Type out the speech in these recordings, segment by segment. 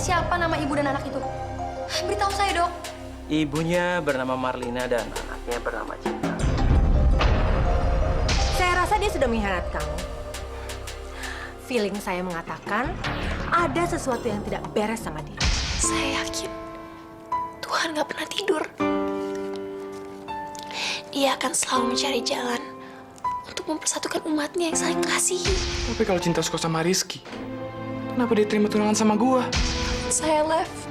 siapa nama ibu dan anak itu? Beritahu saya, Dok. Ibunya bernama Marlina dan anaknya bernama Cinta. Saya rasa dia sudah mengkhianat kamu. Feeling saya mengatakan ada sesuatu yang tidak beres sama dia. Saya yakin Tuhan nggak pernah tidur. Dia akan selalu mencari jalan untuk mempersatukan umatnya yang saling mengasihi. Tapi kalau Cinta suka sama Rizky, kenapa dia terima tunangan sama gua? Saya left.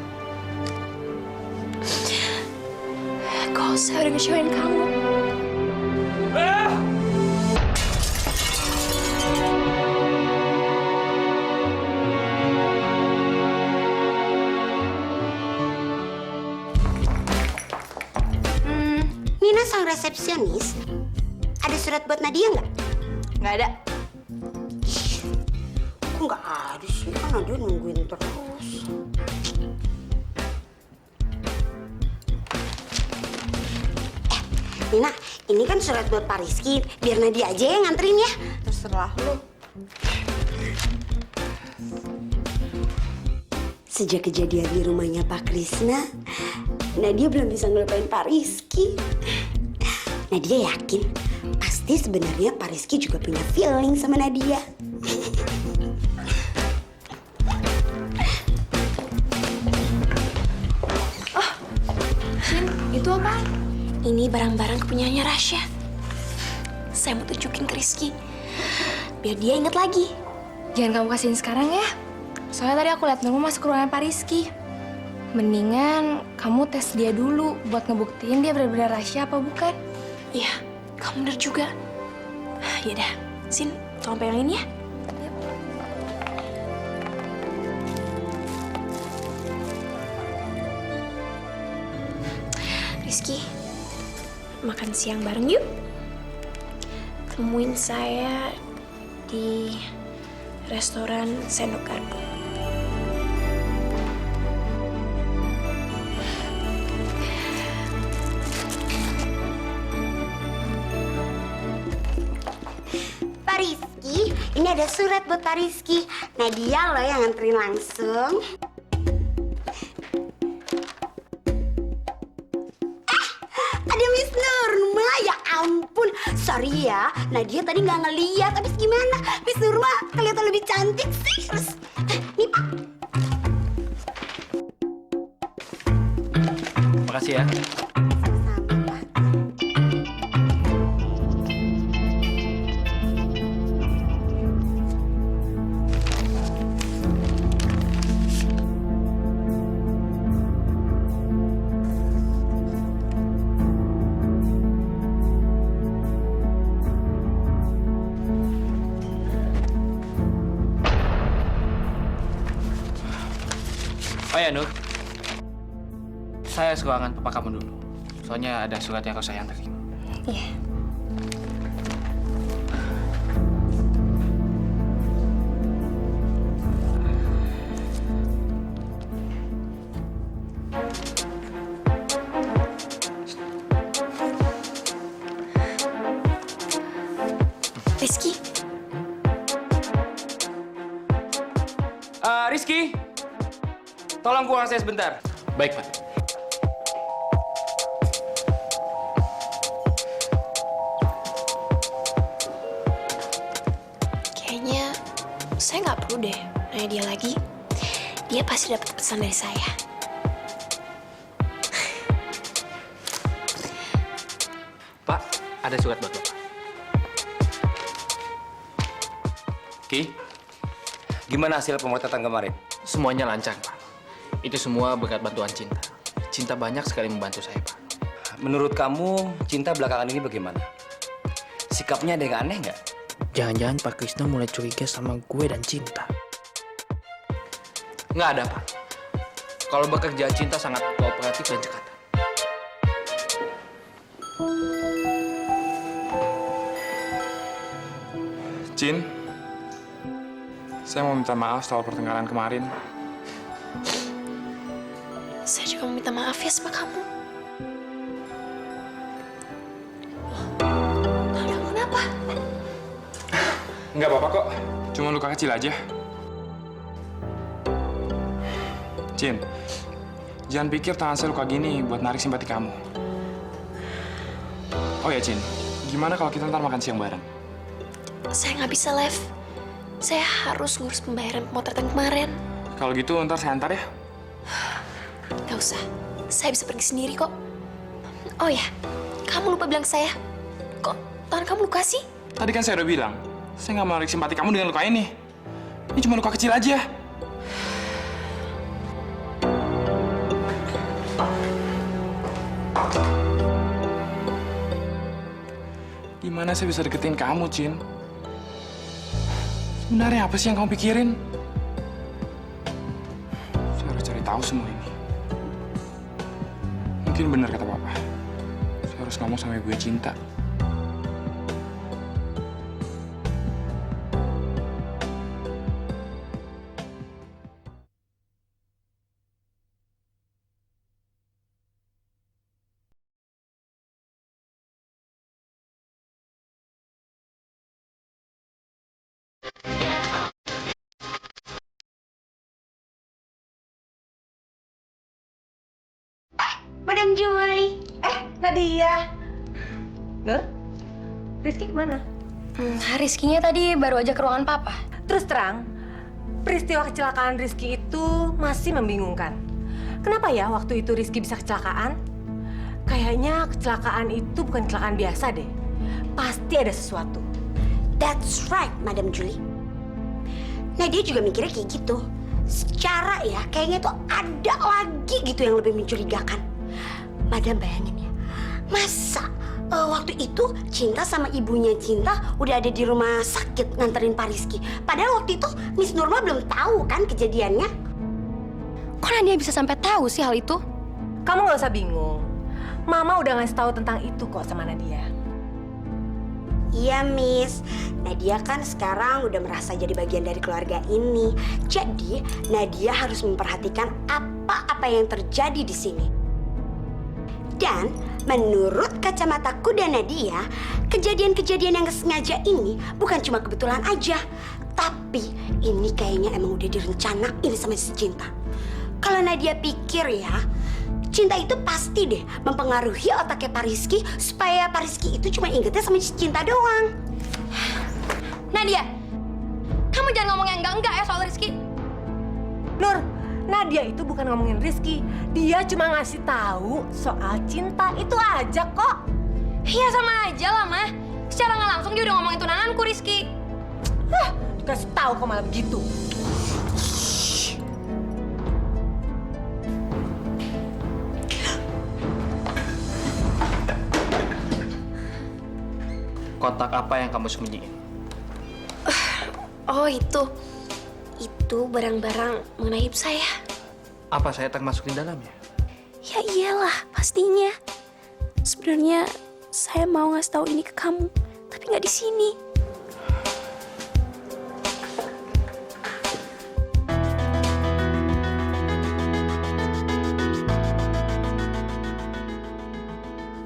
Kalau saya udah ngecewain kamu. Nina sang resepsionis, ada surat buat Nadia nggak? Nggak ada. Kok nggak ada sih? Kan Nadia nungguin terus. Nina, ini kan surat buat Pak Rizky. Biar Nadia aja yang nganterin ya. Terserah lu. Sejak kejadian di rumahnya Pak Krisna, Nadia belum bisa ngelupain Pak Rizky. Nadia yakin pasti sebenarnya Pak Rizky juga punya feeling sama Nadia. Jin, itu apa? Ini barang-barang kepunyaannya Rasya. Saya mau tunjukin ke Rizky, biar dia inget lagi. Jangan kamu kasihin sekarang ya. Soalnya tadi aku lihat Nurma masuk ke ruangan Pak Rizky. Mendingan kamu tes dia dulu buat ngebuktiin dia benar-benar rahasia apa bukan. Iya, kamu bener juga. Yaudah, Sin, tolong pegangin ya. Rizky, makan siang bareng yuk. Temuin saya di restoran Sendok Garpu. Pak Rizky, ini ada surat buat Pak Rizky. Nadia loh yang nganterin langsung. Ada Miss Nurma, ya ampun. Sorry ya, Nadia tadi nggak ngeliat. Habis gimana? Miss Nurma kelihatan lebih cantik sih. Terus, nih Pak. Makasih ya. Sama Pak. Oh ya, Nur. Saya suka ruangan papa kamu dulu. Soalnya ada surat yang harus saya anterin. Iya. Rizky, Rizky, tolong keluar saya sebentar. Baik, Pak. kayaknya saya nggak perlu deh nanya dia lagi. Dia pasti dapat pesan dari saya. Pak, ada surat buat Bapak. Ki, gimana hasil pemotretan kemarin? Semuanya lancar, Pak. Itu semua berkat bantuan Cinta. Cinta banyak sekali membantu saya, Pak. Menurut kamu, Cinta belakangan ini bagaimana? Sikapnya ada yang aneh nggak? Jangan-jangan Pak Krisna mulai curiga sama gue dan Cinta. Nggak ada, Pak. Kalau bekerja Cinta sangat kooperatif dan cekatan. Cin, saya mau minta maaf soal pertengkaran kemarin. Saya juga mau minta maaf ya sama kamu. Lalu kamu kenapa? Nggak apa-apa kok, cuma luka kecil aja. Cin, jangan pikir tangan saya luka gini buat narik simpati kamu. Oh ya, Cin, gimana kalau kita ntar makan siang bareng? Saya nggak bisa, Lev. Saya harus ngurus pembayaran pemotretan kemarin. Kalau gitu ntar saya antar ya. Nggak usah, saya bisa pergi sendiri kok. Oh ya, kamu lupa bilang ke saya. Kok tangan kamu luka sih? Tadi kan saya udah bilang, saya nggak mau narik simpati kamu dengan luka ini. Ini cuma luka kecil aja. Gimana saya bisa deketin kamu, Cin? Sebenarnya apa sih yang kamu pikirin? Saya harus cari tahu semua ini. Mungkin benar kata Papa. Saya harus ngomong sama ibu Cinta. Madam Julie. Nadia. Nur, Rizky kemana? Rizky-nya tadi baru aja ke ruangan papa. Terus terang, peristiwa kecelakaan Rizky itu masih membingungkan. Kenapa ya waktu itu Rizky bisa kecelakaan? Kayaknya kecelakaan itu bukan kecelakaan biasa deh. Pasti ada sesuatu. That's right, Madam Julie. Nah, dia juga mikirnya kayak gitu. Secara ya, kayaknya tuh ada lagi gitu yang lebih mencurigakan. Madam bayangin ya, masa waktu itu Cinta sama ibunya Cinta udah ada di rumah sakit nganterin Pak Rizky. Padahal waktu itu Miss Nurma belum tahu kan kejadiannya. Kok Nadia bisa sampai tahu sih hal itu? Kamu nggak usah bingung. Mama udah ngasih tahu tentang itu kok sama Nadia. Iya, Miss. Nadia kan sekarang udah merasa jadi bagian dari keluarga ini. Jadi, Nadia harus memperhatikan apa-apa yang terjadi di sini. Dan menurut kacamataku dan Nadia, kejadian-kejadian yang sengaja ini bukan cuma kebetulan aja. Tapi ini kayaknya emang udah direncanain sama si Cinta. Kalau Nadia pikir ya, Cinta itu pasti deh mempengaruhi otaknya Pak Rizky supaya Pak Rizky itu cuma ingetnya sama si Cinta doang. Nadia, kamu jangan ngomong yang enggak ya soal Rizky. Nur, Nadia itu bukan ngomongin Rizky. Dia cuma ngasih tahu soal Cinta itu aja kok. Iya sama aja lah, Mah. Secara nggak langsung dia udah ngomongin tunanganku, Rizky. Dikasih tahu kok malah begitu. Kotak apa yang kamu sembunyiin? Oh, itu barang-barang mengenai hidup saya. Apa saya termasuk di dalamnya? Ya iyalah, pastinya. Sebenarnya saya mau ngasih tahu ini ke kamu, tapi nggak di sini.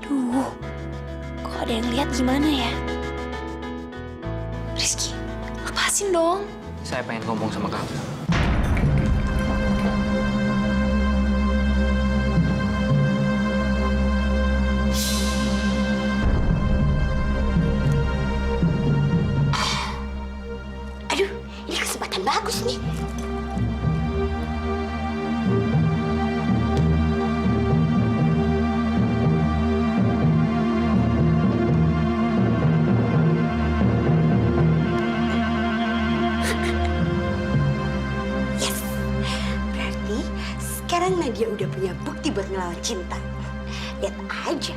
Duh, kok ada yang lihat gimana ya? Rizky, lepasin dong. Saya pengen ngomong sama kamu. Aduh, ini kesempatan bagus nih. Sekarang Nadia udah punya bukti buat ngelawan Cinta. Lihat aja,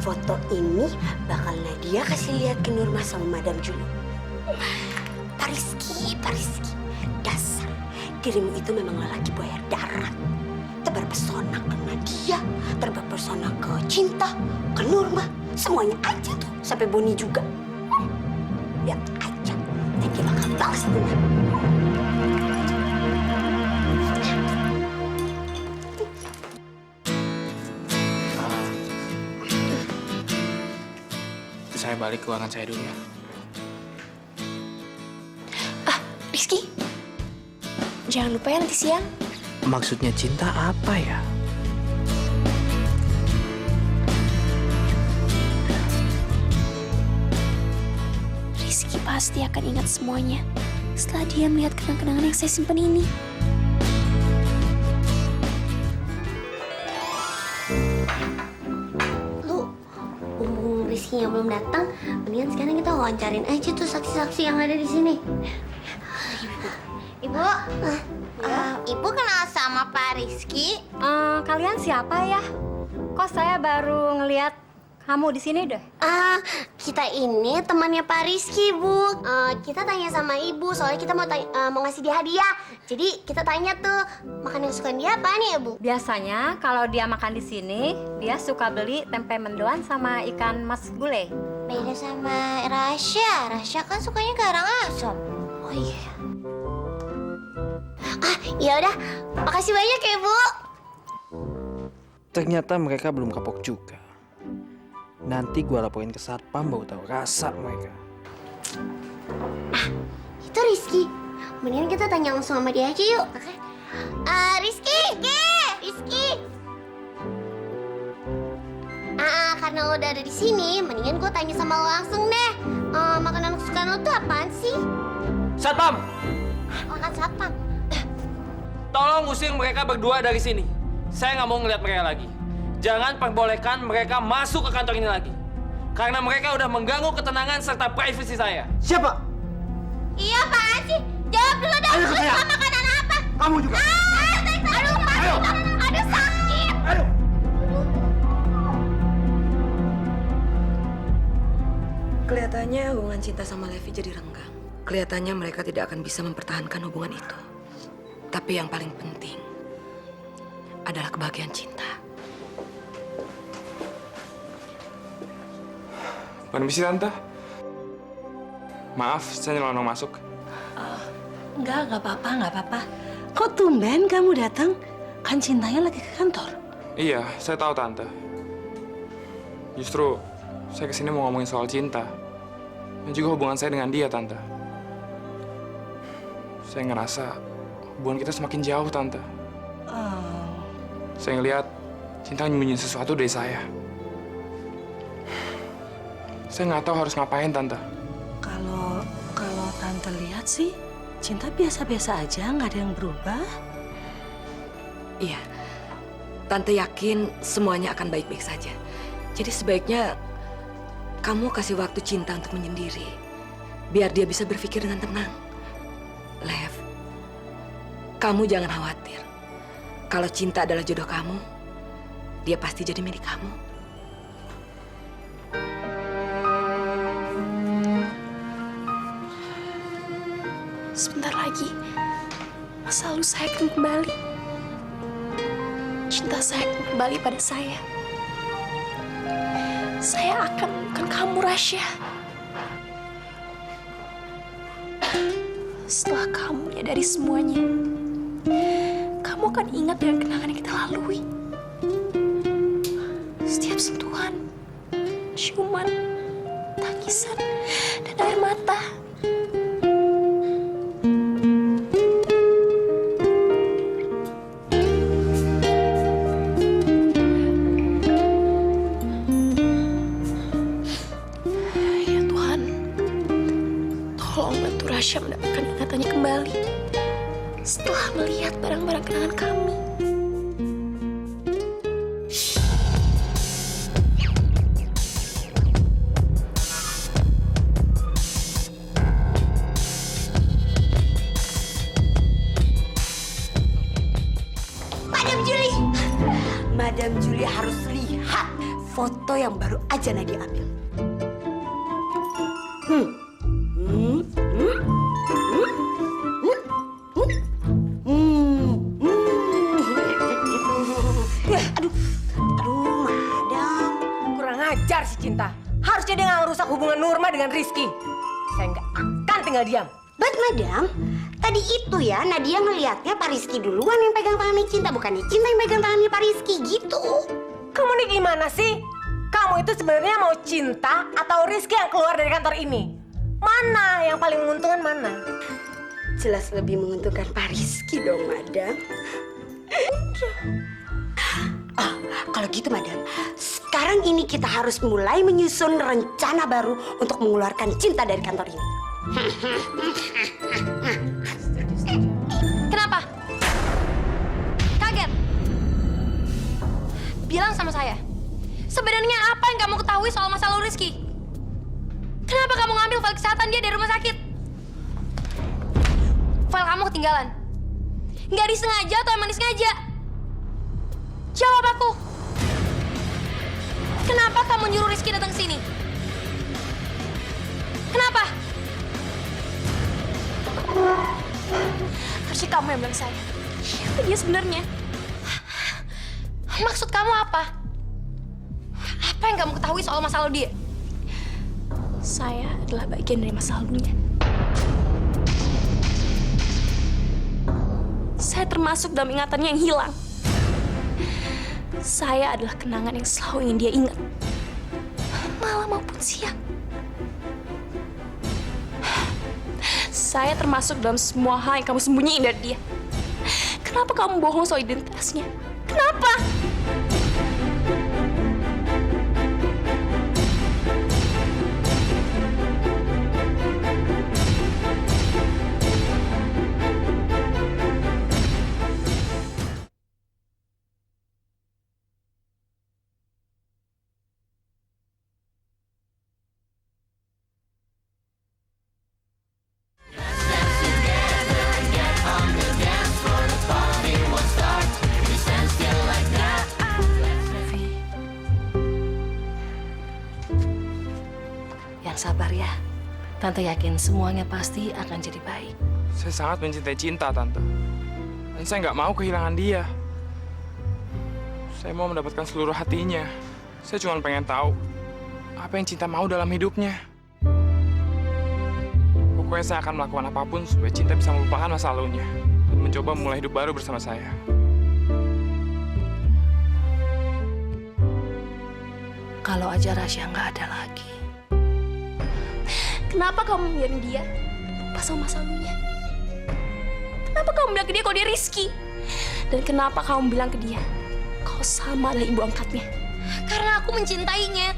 foto ini bakal Nadia kasih lihat ke Nurma sama Madam Julie. Pak Rizky, dasar dirimu itu memang lelaki buaya darat. Terpesona ke Nadia, terpesona ke Cinta, ke Nurma, semuanya aja tuh, sampai Boni juga. Lihat aja, Nadia bakal balas dendam. Saya balik ke ruangan saya dulu ya. Rizky, jangan lupa ya nanti siang Maksudnya cinta apa ya? Rizky pasti akan ingat semuanya setelah dia melihat kenang-kenangan yang saya simpan ini. Lu, mumpung Rizky yang belum datang, mendingan sekarang kita wawancarin aja tuh saksi-saksi yang ada di sini. Ibu, Ibu kenal sama Pak Rizky? Kalian siapa ya? Kok saya baru ngelihat kamu di sini deh? Kita ini temannya Pak Rizky, Bu. Kita tanya sama Ibu, soalnya kita mau ngasih dia hadiah. Jadi kita tanya tuh, makanan kesukaan dia apa nih ya, Bu? Biasanya kalau dia makan di sini, dia suka beli tempe mendoan sama ikan mas gulai. Beda sama Rasya. Rasya kan sukanya karangasem. Oh iya. Ya udah, makasih banyak ya, Bu. Ternyata mereka belum kapok juga. Nanti gua laporin ke satpam, baru tahu rasa mereka. Itu Rizky. Mendingan kita tanya langsung sama dia aja yuk. Rizky! Rizky! Karena lo udah ada di sini, mendingan gue tanya sama lo langsung deh. Makanan kesukaan lo tuh apaan sih? Satpam, Makan satpam. tolong usir mereka berdua dari sini. Saya nggak mau ngeliat mereka lagi. Jangan perbolehkan mereka masuk ke kantor ini lagi. Karena mereka udah mengganggu ketenangan serta privasi saya. Siapa? Iya apaan sih? Jawab dulu dong. Ayo ke Lu saya. suka makanan apa? Kamu juga. Aduh, Ayo. aduh sakit. Ayo. Kelihatannya hubungan cinta sama Levi jadi renggang. Kelihatannya mereka tidak akan bisa mempertahankan hubungan itu. Tapi yang paling penting adalah kebahagiaan cinta. Permisi, Tante. Maaf, saya nyelonong masuk. Enggak apa-apa. Kok tumben kamu datang? Kan cintanya lagi ke kantor. Iya, saya tahu, Tante. Justru, saya kesini mau ngomongin soal cinta. Dan juga hubungan saya dengan dia, Tante. Saya ngerasa hubungan kita semakin jauh, Tante. Saya ngeliat cinta nyembunyiin sesuatu dari saya. Saya nggak tahu harus ngapain, Tante. Kalau Tante lihat sih, cinta biasa-biasa aja, nggak ada yang berubah. Iya, Tante yakin semuanya akan baik-baik saja. Jadi sebaiknya kamu kasih waktu cinta untuk menyendiri, biar dia bisa berpikir dengan tenang. Lev, kamu jangan khawatir. Kalau cinta adalah jodoh kamu, dia pasti jadi milik kamu. Sebentar lagi, masa lalu saya akan kembali. Cinta saya akan kembali pada saya. Saya akan menemukan kamu, Rasya. Setelah kamu menyadari semuanya, kamu akan ingat dengan kenangan yang kita lalui. Setiap sentuhan, ciuman, tangisan, dan air mata. Ya Tuhan, tolong bantu Rasya mendapatkan ingatannya kembali setelah melihat barang-barang kenangan kami. Madam Julie harus lihat foto yang baru aja Nadia ambil. Aduh, Madam. Kurang ajar si Cinta. Harusnya dia nggak ngerusak hubungan Nurma dengan Rizky. Saya nggak akan tinggal diam. But Madam, tadi itu ya Nadia ngelihatnya Pak Rizky duluan yang pegang tangannya Cinta, bukan Cinta yang pegang tangannya Pak Rizky gitu. Kamu nih gimana sih? Kamu itu sebenarnya mau Cinta atau Rizky yang keluar dari kantor ini? Mana yang paling menguntungkan mana? Jelas lebih menguntungkan Pak Rizky dong, Madam. Ah, kalau gitu madam, sekarang ini kita harus mulai menyusun rencana baru untuk mengeluarkan Cinta dari kantor ini. Kenapa? Kaget? Bilang sama saya. Sebenarnya apa yang kamu ketahui soal masa lalu Rizky? Kenapa kamu ngambil file kesehatan dia dari rumah sakit? File kamu ketinggalan. Nggak disengaja atau emang disengaja? Jawab aku. Kenapa kamu nyuruh Rizky datang ke sini? Kenapa? Harusnya kamu yang bilang saya. Siapa dia sebenarnya? Maksud kamu apa? Apa yang kamu ketahui soal masa lalu dia? Saya adalah bagian dari masa lalunya. Saya termasuk dalam ingatannya yang hilang. Saya adalah kenangan yang selalu ingin dia ingat. Malam maupun siang. Saya termasuk dalam semua hal yang kamu sembunyiin dari dia. Kenapa kamu bohong soal identitasnya? Kenapa? Yang sabar ya. Tante yakin semuanya pasti akan jadi baik. Saya sangat mencintai Cinta, Tante. Dan saya nggak mau kehilangan dia. Saya mau mendapatkan seluruh hatinya. Saya cuma pengen tahu apa yang Cinta mau dalam hidupnya. Pokoknya saya akan melakukan apapun supaya Cinta bisa melupakan masa lalunya dan mencoba memulai hidup baru bersama saya. Kalau aja Rasya nggak ada lagi. Kenapa kamu membiarin dia lupa sama masa lalunya? Kenapa kamu bilang ke dia kalau dia Rizky? Dan kenapa kamu bilang ke dia kalau sama adalah ibu angkatnya? Karena aku mencintainya.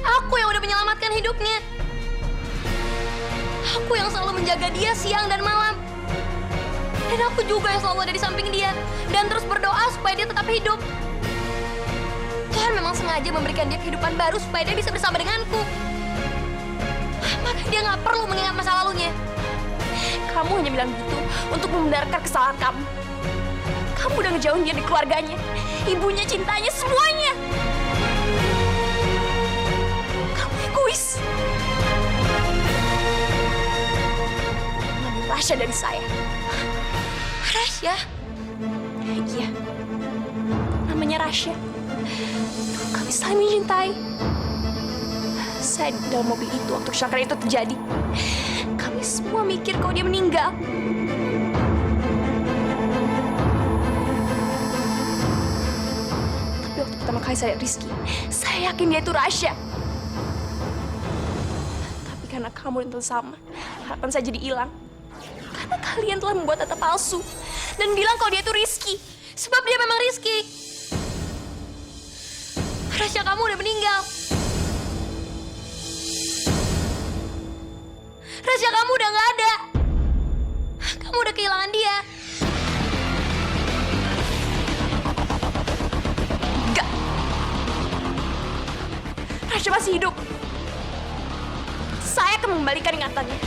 Aku yang udah menyelamatkan hidupnya. Aku yang selalu menjaga dia siang dan malam. Dan aku juga yang selalu ada di samping dia. Dan terus berdoa supaya dia tetap hidup. Tuhan memang sengaja memberikan dia kehidupan baru supaya dia bisa bersama denganku. Maka dia nggak perlu mengingat masa lalunya. Kamu hanya bilang gitu untuk membenarkan kesalahan kamu. Kamu udah ngejauhin dia dari keluarganya, ibunya, cintanya, semuanya. Kamu egois. Ngambil Rasya dari saya. Rasya? Iya. Namanya Rasya. Kami saling mencintai. Saya di dalam mobil itu waktu kecelakaan itu terjadi. Kami semua mikir kalau dia meninggal. Tapi waktu pertama kali saya lihat Rizky, saya yakin dia itu Rasya. Tapi karena kamu dan Tante Salma, harapan saya jadi hilang. Karena kalian telah membuat data palsu dan bilang kalau dia itu Rizky. Sebab dia memang Rizky. Rasya kamu udah meninggal. Rasya kamu udah nggak ada. Kamu udah kehilangan dia. Enggak. Rasya masih hidup. Saya akan mengembalikan ingatannya.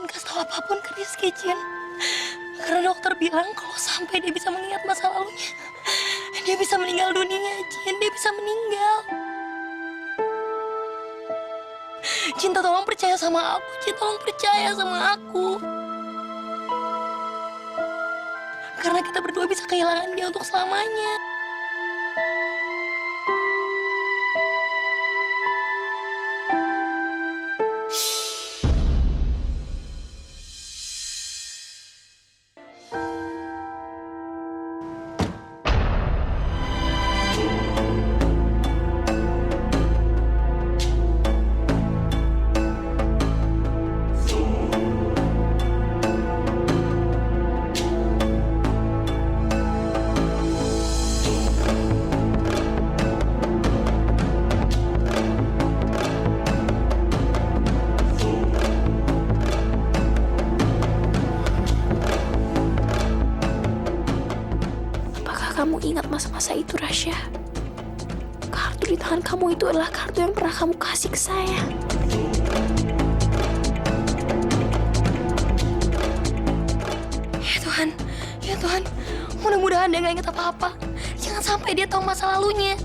kasih tahu apapun ke Rizky, Cin. Karena dokter bilang kalau sampai dia bisa mengingat masa lalunya, dia bisa meninggal dunia, Cin. Dia bisa meninggal. Cinta, tolong percaya sama aku, Cin. Tolong percaya sama aku. Karena kita berdua bisa kehilangan dia untuk selamanya. Kamu ingat masa-masa itu, Rasya? Kartu di tangan kamu itu adalah kartu yang pernah kamu kasih ke saya. Ya Tuhan, mudah-mudahan dia nggak ingat apa-apa. Jangan sampai dia tahu masa lalunya.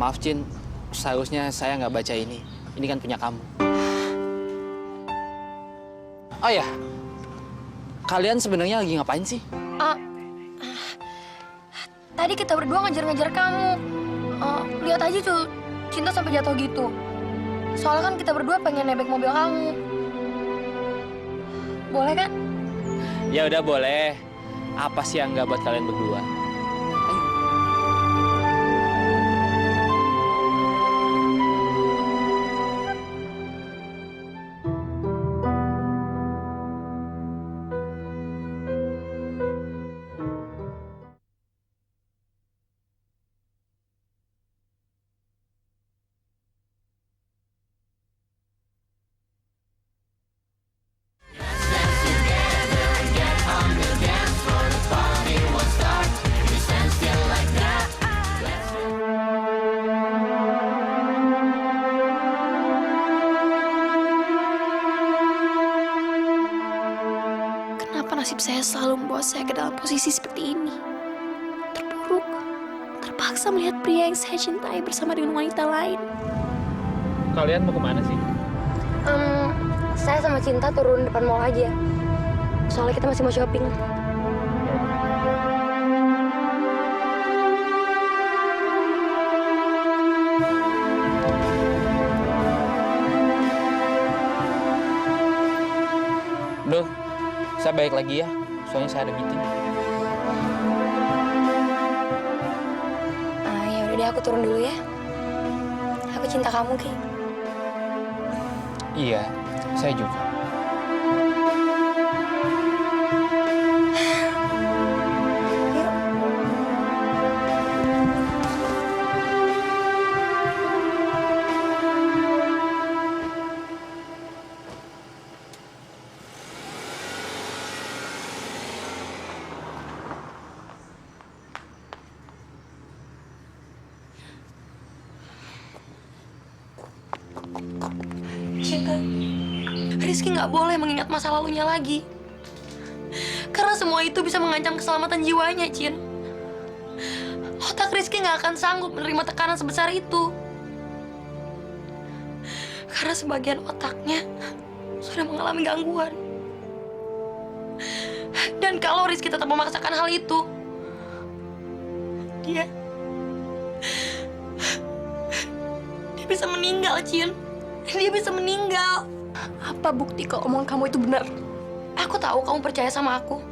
Maaf, Cin. Seharusnya saya nggak baca ini. Ini kan punya kamu. Oh ya, kalian sebenarnya lagi ngapain sih? Tadi kita berdua ngejar-ngejar kamu. Lihat aja tuh, Cinta sampai jatuh gitu. Soalnya kan kita berdua pengen nebeng mobil kamu. Boleh kan? Ya udah boleh. Apa sih yang nggak buat kalian berdua? Nasib saya selalu membawa saya ke dalam posisi seperti ini. Terpuruk, terpaksa melihat pria yang saya cintai bersama dengan wanita lain. Kalian mau kemana sih? Saya sama Cinta turun depan mall aja. Soalnya kita masih mau shopping. Duh, saya balik lagi ya. Soalnya saya ada meeting. Ya udah deh, aku turun dulu ya. Aku cinta kamu, Ki. Iya, saya juga. Cinta, Rizky nggak boleh mengingat masa lalunya lagi. Karena semua itu bisa mengancam keselamatan jiwanya, Cin. Otak Rizky nggak akan sanggup menerima tekanan sebesar itu. Karena sebagian otaknya sudah mengalami gangguan. Dan kalau Rizky tetap memaksakan hal itu, dia bisa meninggal, Cin. Dia bisa meninggal. Apa bukti kalau omongan kamu itu benar? Aku tahu kamu percaya sama aku.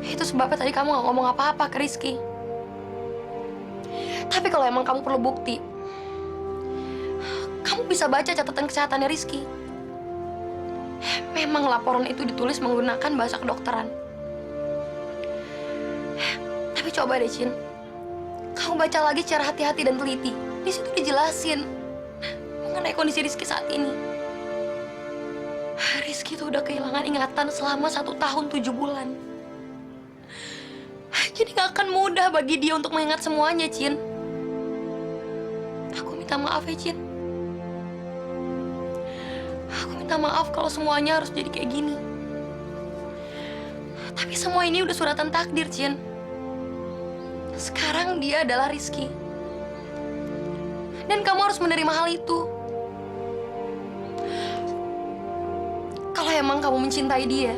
Itu sebabnya tadi kamu gak ngomong apa-apa ke Rizky. Tapi kalau emang kamu perlu bukti, kamu bisa baca catatan kesehatannya Rizky. Memang laporan itu ditulis menggunakan bahasa kedokteran. Tapi coba deh, Cin. Kamu baca lagi secara hati-hati dan teliti. Di situ dijelasin mengenai kondisi Rizky saat ini. Rizky tuh udah kehilangan ingatan selama 1 tahun 7 bulan. Jadi gak akan mudah bagi dia untuk mengingat semuanya, Cin. Aku minta maaf ya, Cin. Aku minta maaf kalau semuanya harus jadi kayak gini. Tapi semua ini udah suratan takdir, Cin. Sekarang dia adalah Rizky. Dan kamu harus menerima hal itu. Kalau emang kamu mencintai dia,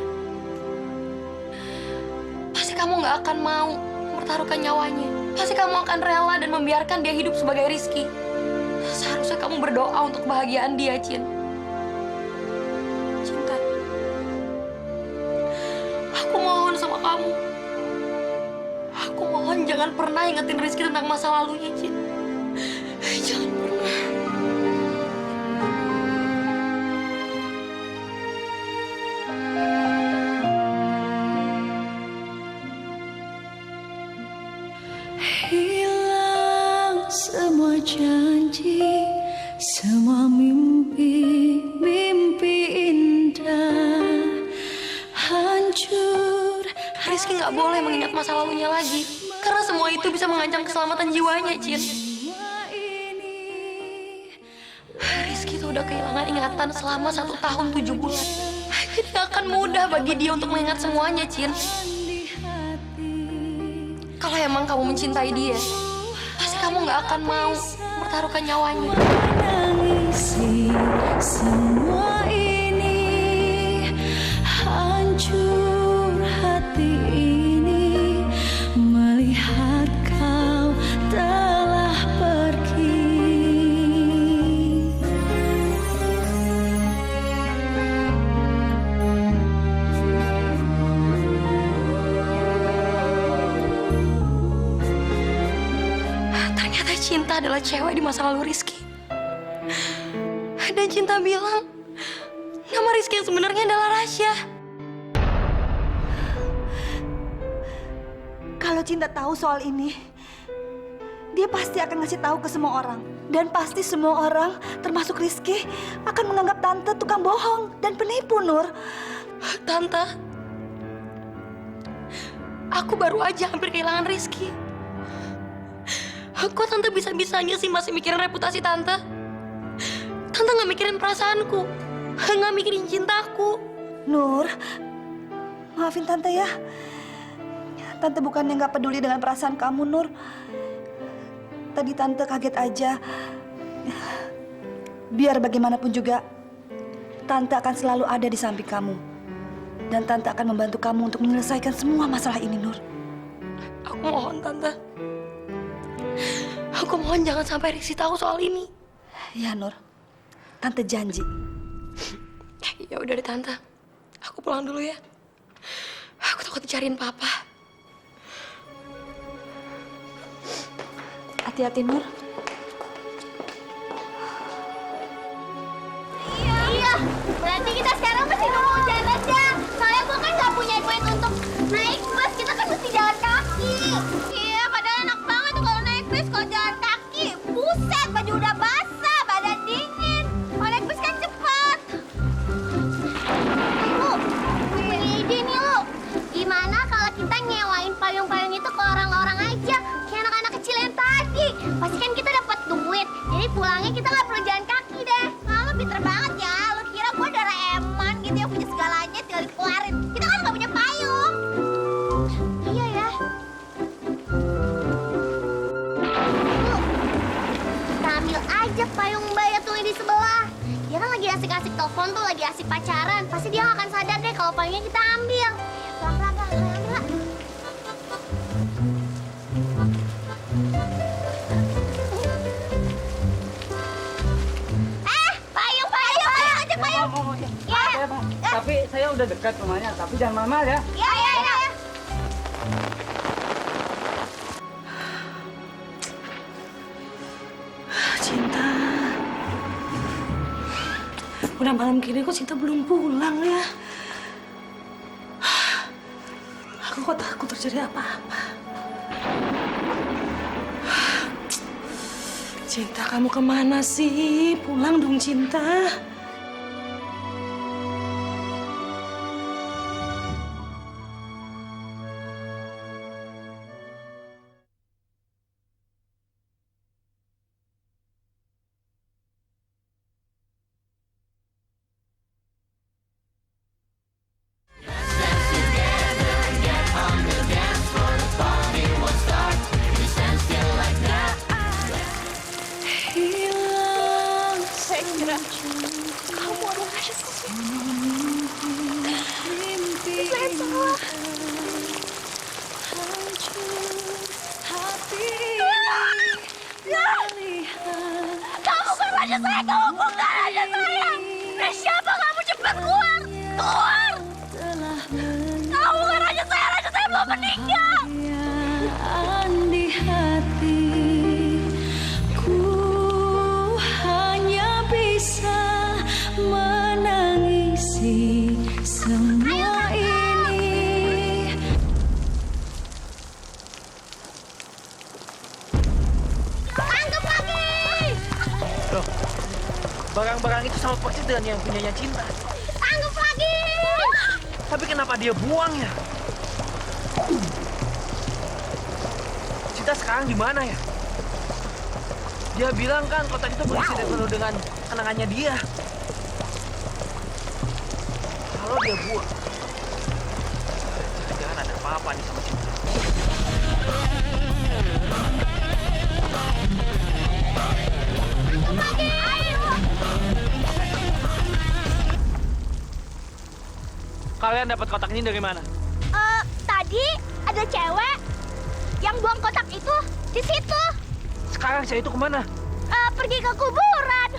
pasti kamu gak akan mau mempertaruhkan nyawanya. Pasti kamu akan rela dan membiarkan dia hidup sebagai Rizky. Seharusnya kamu berdoa untuk kebahagiaan dia, Cin. Cinta. Aku mohon sama kamu. Aku mohon jangan pernah ingetin Rizky tentang masa lalunya, Cin. Jangan pernah. Hilang semua janji, semua mimpi, mimpi indah hancur. Rizky nggak boleh mengingat masa lalunya lagi. Karena semua itu bisa mengancam keselamatan jiwanya, Cin. Rizky tuh udah kehilangan ingatan selama 1 tahun 7 bulan. Jadi gak akan mudah bagi dia untuk mengingat semuanya, Cin. Kalau emang kamu mencintai dia, pasti kamu gak akan mau mempertaruhkan nyawanya. Menangisi semua ini, hancur hati ini melihat kau telah pergi. Ternyata Cinta adalah cewek di masa lalu Rizky. Dan Cinta bilang, nama Rizky yang sebenarnya adalah Rasya. Kalau Cinta tahu soal ini, dia pasti akan ngasih tahu ke semua orang. Dan pasti semua orang, termasuk Rizky, akan menganggap Tante tukang bohong dan penipu, Nur. Tante, aku baru aja hampir kehilangan Rizky. Kok Tante bisa-bisanya sih masih mikirin reputasi Tante? Tante nggak mikirin perasaanku, nggak mikirin cintaku. Nur, maafin Tante ya. Tante bukannya nggak peduli dengan perasaan kamu, Nur. Tadi Tante kaget aja. Biar bagaimanapun juga, Tante akan selalu ada di samping kamu. Dan Tante akan membantu kamu untuk menyelesaikan semua masalah ini, Nur. Aku mohon, Tante. Aku mohon jangan sampai Rizky tahu soal ini. Ya, Nur. Tante janji. Ya udah deh, Tante. Aku pulang dulu ya. Aku takut dicariin Papa. Hati-hati, Nur. Iya, berarti kita sekarang mesti nunggu hujan aja. Soalnya gue kan gak punya duit untuk naik bus, kita kan mesti jalan kaki. Iya, padahal enak banget tuh kalau naik bus, kalau jalan kaki. Buset, baju udah basah, badan dingin. Kalau naik bus kan cepet. Lu, punya ide nih lu. Gimana kalau kita nyewain payung-payung itu ke orang-orang aja, kayak anak-anak kecil yang tadi. Pasti kan kita dapat duit, jadi pulangnya kita nggak perlu jalan kaki deh. Kamu pinter banget ya, lu kira gue Doraemon gitu yang punya segalanya tinggal dikeluarin. Kita kan nggak punya payung. Iya ya. Lu, kita ambil aja payung Mbak ya tuh di sebelah. Dia kan lagi asik-asik telepon tuh, lagi asik pacaran. Pasti dia nggak akan sadar deh kalau payungnya kita ambil. Pelan-pelan, ambil lah. Tapi saya udah dekat rumahnya, tapi jangan lama ya. Ya. Cinta. Udah malam gini kok Cinta belum pulang ya? Aku kok takut terjadi apa-apa. Cinta, kamu kemana sih? Pulang dong, Cinta. Kira kamu adalah Rizky. Saya salah. Kamu bukan raja saya, kamu bukan raja saya. Siapa kamu? Cepat keluar, keluar. Kamu bukan raja saya belum meninggal. Di hati ku hanya bisa menangisi semua ini. Tangkap lagi! Loh, barang-barang itu sama persis dengan yang punyanya Cinta. Tangkap lagi! Tapi kenapa dia buang ya? Cinta sekarang di mana ya? Dia bilang kan kotak itu berisi penuh dengan kenangannya dia. Kalau dia buang, jangan ada apa-apa nih sama Cinta. Kalian dapat kotak ini dari mana? Tadi ada cewek yang buang kotak itu di situ. Sekarang saya itu kemana? Pergi ke kuburan.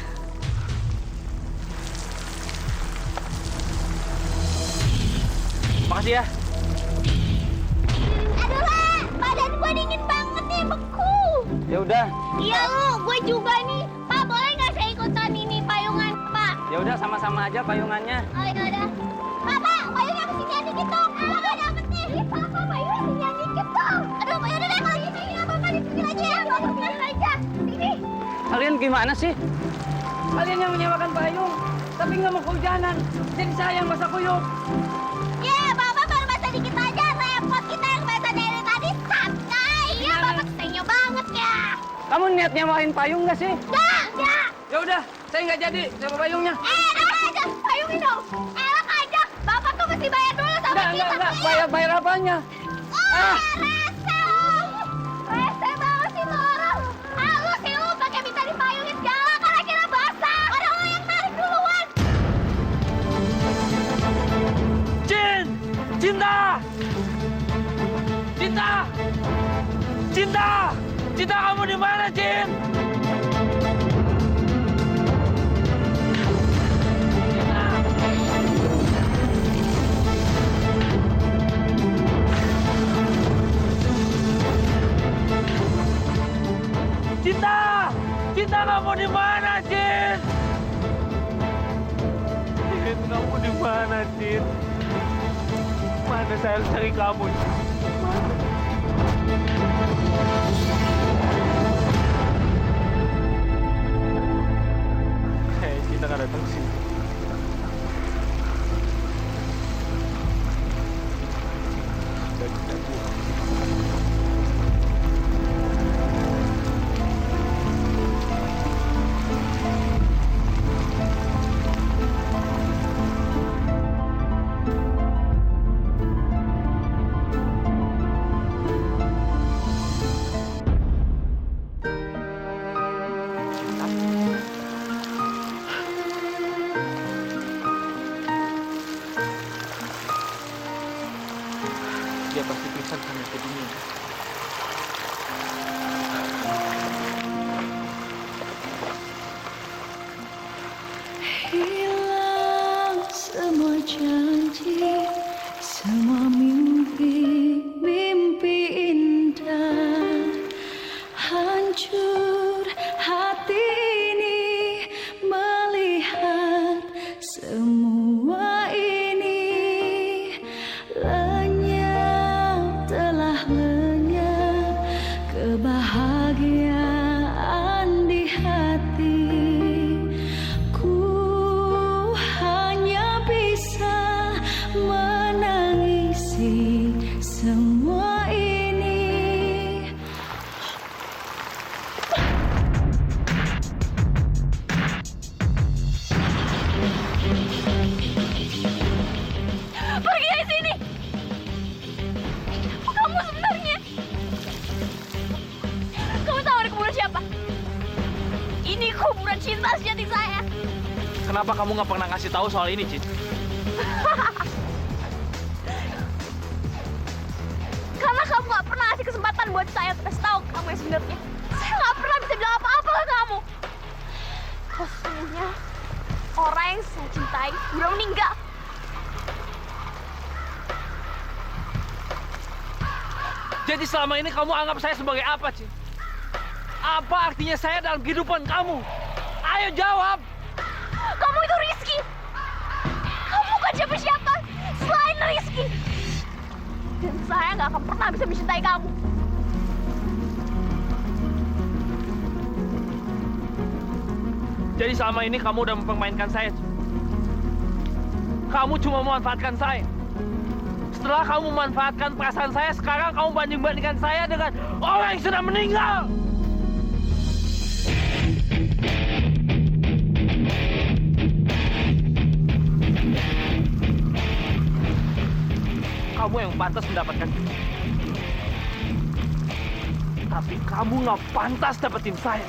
Makasih ya. Aduh, lah, badan gue dingin banget nih, beku. Ya udah. Iya lu, gue juga nih. Pak, boleh nggak saya ikutan ini payungan, Pak? Ya udah sama-sama aja payungannya. Oh, ya udah. Pak, payungnya kesinian dikit dong. Nggak dapet nih. Pak, payungnya kesinian dikit dong. Aduh, ya udah deh, kalau gitu ini apa-apa di sini aja ya. Nggak apa-apa aja. Sini. Kalian gimana sih? Kalian yang menyewakan payung, tapi nggak mau kehujanan. Jadi saya yang basah kuyup. Ya, Bapak baru basah dikit aja. Repot kita yang basah dari tadi. Santai. Ya, Bapak kesenyo banget ya. Kamu niat nyewain payung nggak sih? Nggak. Ya udah, saya nggak jadi sewa payungnya. Aja, payungin dong. Enak aja. Bapak tuh mesti bayar dulu sama kita. Enggak. Bayar apanya? Rese banget sih tuh orang. Lu sih lu pakai minta dipayungin segala kan akhirnya basah. Orang lu yang tarik duluan. Cinta! Cinta! Cinta! Cinta kamu di mana, Cin? Cinta! Cinta kamu di mana, Cin? Cin, kamu di mana, Cin? Mana saya harus cari kamu? Cinta nggak datang ke sini. Dia pasti pingsan karena kedinginan. Hilang semua janji, semua mimpi indah. Hancur hati ini melihat semua ini. Lenyap telah kuburan cinta sejati saya. Kenapa kamu nggak pernah ngasih tahu soal ini, Cin? Karena kamu nggak pernah ngasih kesempatan buat saya untuk kasih tahu kamu yang sebenarnya. Saya nggak pernah bisa bilang apa-apa ke kamu. Kalau sesungguhnya orang yang saya cintai udah meninggal. Jadi selama ini kamu anggap saya sebagai apa, Cin? Apa artinya saya dalam kehidupan kamu? Ayo jawab! Kamu itu Rizky. Kamu bukan siapa-siapa selain Rizky. Dan saya nggak akan pernah bisa mencintai kamu. Jadi selama ini kamu udah mempermainkan saya, Cin. Kamu cuma memanfaatkan saya. Setelah kamu memanfaatkan perasaan saya, sekarang kamu banding-bandingkan saya dengan orang yang sudah meninggal. Kamu yang pantas mendapatkan itu. Tapi kamu nggak pantas dapetin saya.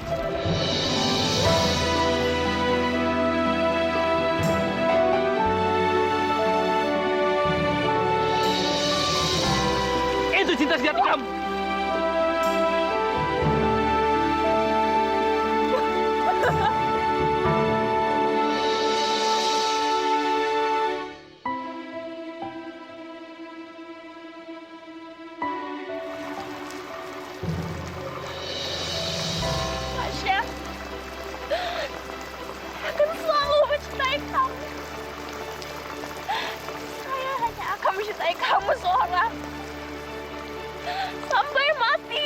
Itu cinta sejati kamu. Tasya, saya akan selalu mencintai kamu. Saya hanya akan mencintai kamu seorang. Sampai mati.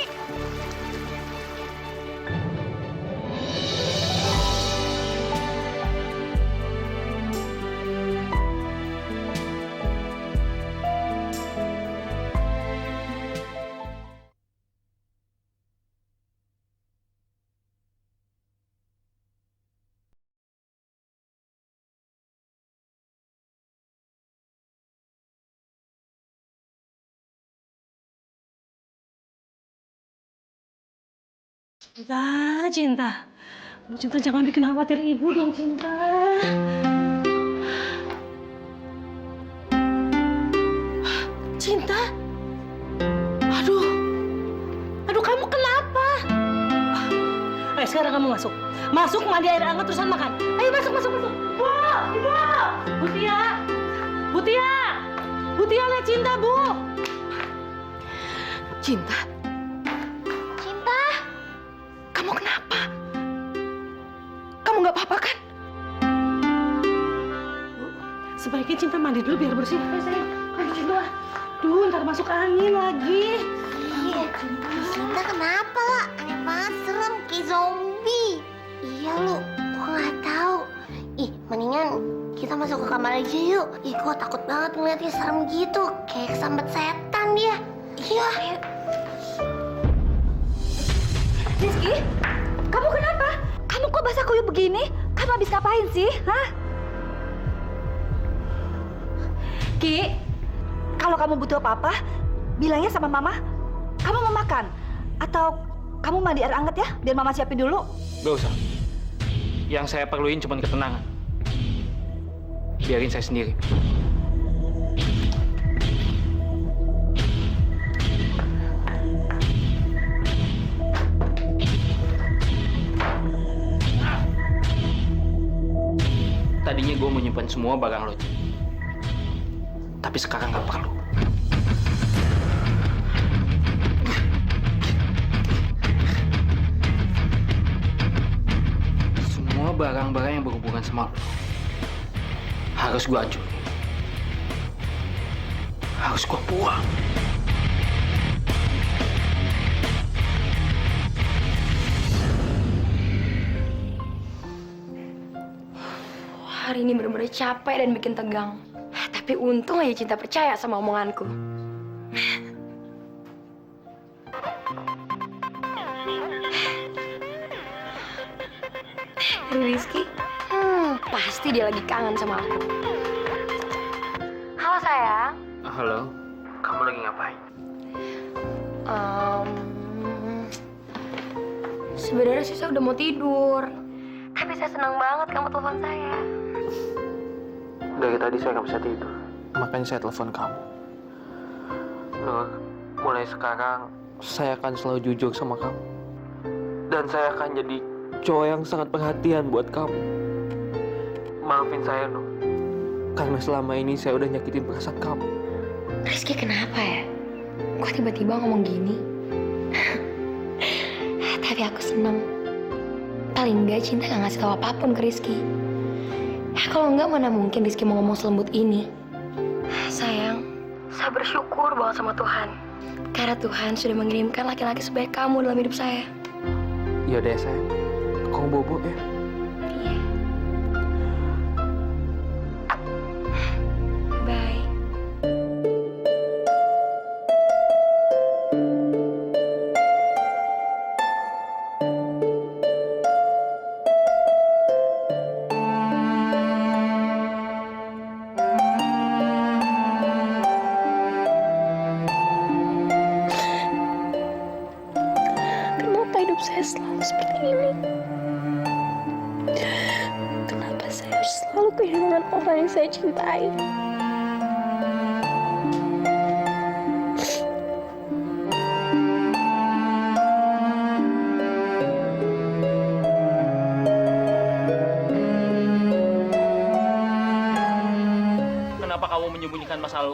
Cinta. Cinta jangan bikin khawatir ibu dong, Cinta. Cinta? Aduh. Aduh, kamu kenapa? Ayo sekarang kamu masuk. Masuk, mandi air hangat terusan makan. Ayo masuk. Bu! Ibu! Butia! Butia lihat Cinta, Bu! Cinta, Cinta. kamu kenapa? Kamu nggak apa-apa kan? Sebaiknya Cinta mandi dulu biar bersih. Ayo sayang, mandi dulu. Duh, ntar masuk angin lagi. Iya, Cinta kenapa lah? Aneh banget, serem kayak zombie. Iya lu, gua nggak tahu. Ih, mendingan kita masuk ke kamar aja yuk. Ih, gua takut banget ngeliatnya serem gitu, kayak kesambet setan dia. Iya. Rizky, kamu kenapa? Kamu kok basah kuyup begini? Kamu habis ngapain sih? Hah? Ki, kalau kamu butuh apa-apa, bilangnya sama Mama. Kamu mau makan? Atau kamu mandi air hangat ya? Biar Mama siapin dulu. Gak usah. Yang saya perluin cuma ketenangan. Biarin saya sendiri. Tadinya gue mau nyimpan semua barang lo, Cin. Tapi sekarang nggak perlu. Semua barang-barang yang berhubungan sama lo harus gue hancurin. Harus gue buang. Hari ini bener-bener capek dan bikin tegang. Tapi untung aja Cinta percaya sama omonganku. Rizky, pasti dia lagi kangen sama aku. Halo sayang. Halo, kamu lagi ngapain? Sebenarnya sih saya udah mau tidur. saya senang banget kamu telepon saya. Dari tadi saya nggak bisa tidur. Makanya saya telepon kamu. Nur, mulai sekarang saya akan selalu jujur sama kamu. Dan saya akan jadi cowok yang sangat perhatian buat kamu. Maafin saya, Nur. Karena selama ini saya udah nyakitin perasaan kamu. Rizky kenapa ya? Kok tiba-tiba ngomong gini? Tapi aku seneng. Paling enggak Cinta gak ngasih tahu apapun ke Rizky. Kalau enggak mana mungkin Rizky mau ngomong selembut ini. Sayang, saya bersyukur banget sama Tuhan. Karena Tuhan sudah mengirimkan laki-laki sebaik kamu dalam hidup saya. Ya udah sayang, kamu bobo ya. Iya. Bye. Kenapa hidup saya selalu seperti ini? Kenapa saya harus selalu kehilangan orang yang saya cintai? Kenapa kamu menyembunyikan masa lalu